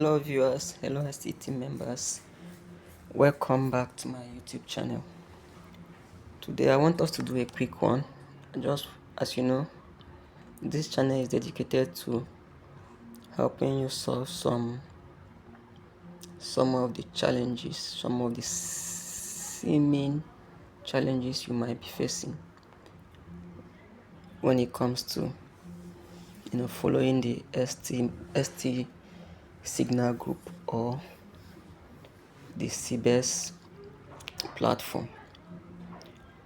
Hello viewers, hello ST team members. Welcome back to my YouTube channel. Today I want us to do a quick one. Just as you know, this channel is dedicated to helping you solve some of the challenges, some of the seeming challenges you might be facing when it comes to following the ST signal group or the CBS platform,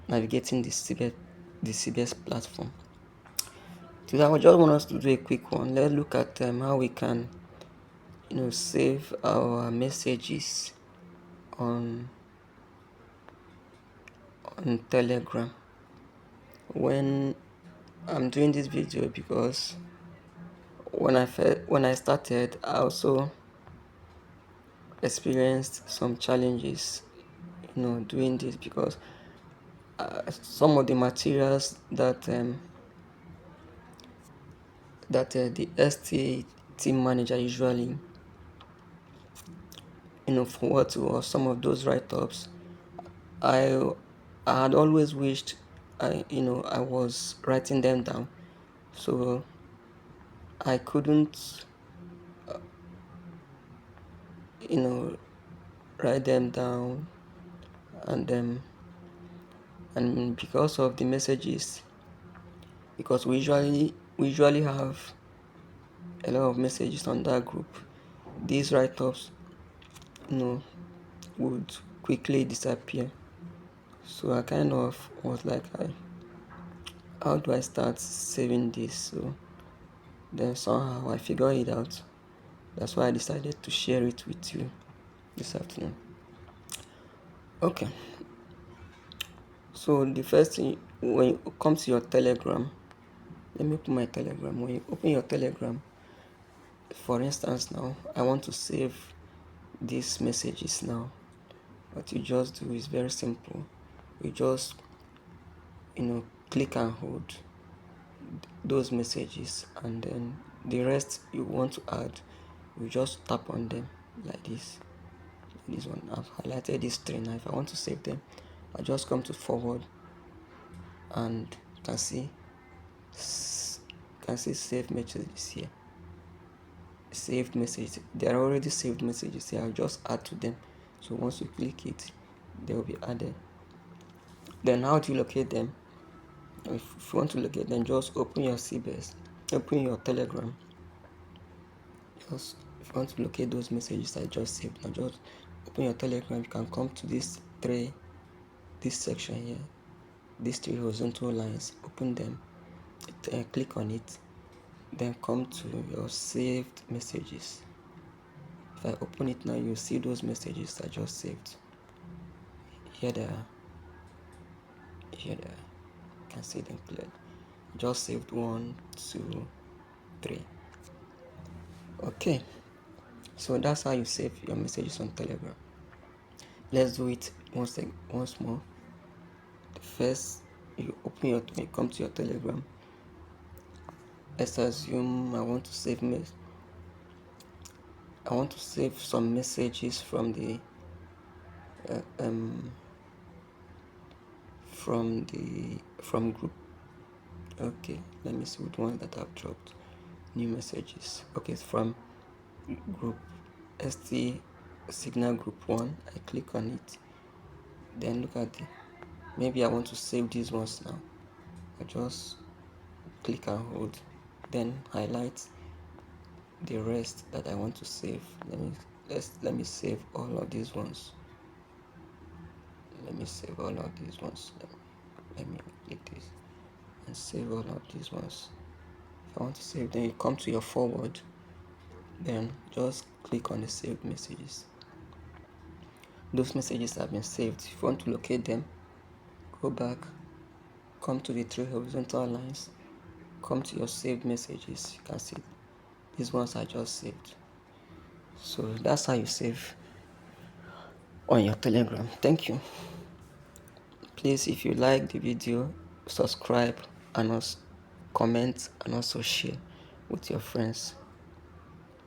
navigating the CBS platform. Today, I just want us to do a quick one. Let's look at how we can, save our messages on Telegram. When I'm doing this video, because when I started, I also experienced some challenges, doing this because some of the materials that the ST team manager usually forward to, or some of those write-ups, I I had always wished I was writing them down, so I couldn't you know write them down, and because of the messages, because we usually have a lot of messages on that group, these write-ups you know would quickly disappear. So I kind of was like, how do I start saving this? So then somehow I figured it out. That's why I decided to share it with you this afternoon. Okay, so the first thing, when you come to your Telegram, let me open my Telegram. When you open your Telegram, for instance, now I want to save these messages now. What you just do is very simple. You just click and hold those messages, and then the rest you want to add, you just tap on them like this. This one, I've highlighted these three. Now if I want to save them, I just come to forward, and you can see save messages here. Saved messages, there are already saved messages here. I'll just add to them. So once you click it, they will be added. Then how do you locate them? If you want to locate them, just open your CBS, open your Telegram. Just if you want to locate those messages I just saved, now just open your Telegram. You can come to this section here, these three horizontal lines. Open them, click on it, then come to your saved messages. If I open it now, you'll see those messages I just saved. Here they are. Here they are. You can see them clearly. Just saved 1, 2, 3. Okay, so that's how you save your messages on Telegram. Let's do it once more. First, you come to your Telegram. Let's assume I want to save some messages from the from group. Okay, let me see which ones that I've dropped. New messages. Okay, it's from group ST signal group 1. I click on it, then look at maybe I want to save these ones now. I just click and hold, then highlight the rest that I want to save. Let me save all of these ones. Let me click this and save all of these ones. If I want to save, then you come to your forward, then just click on the saved messages. Those messages have been saved. If you want to locate them, go back, come to the three horizontal lines, come to your saved messages. You can see these ones I just saved. So that's how you save on your Telegram. Thank you. Please, if you like the video, subscribe and also comment and also share with your friends.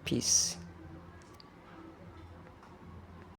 Peace.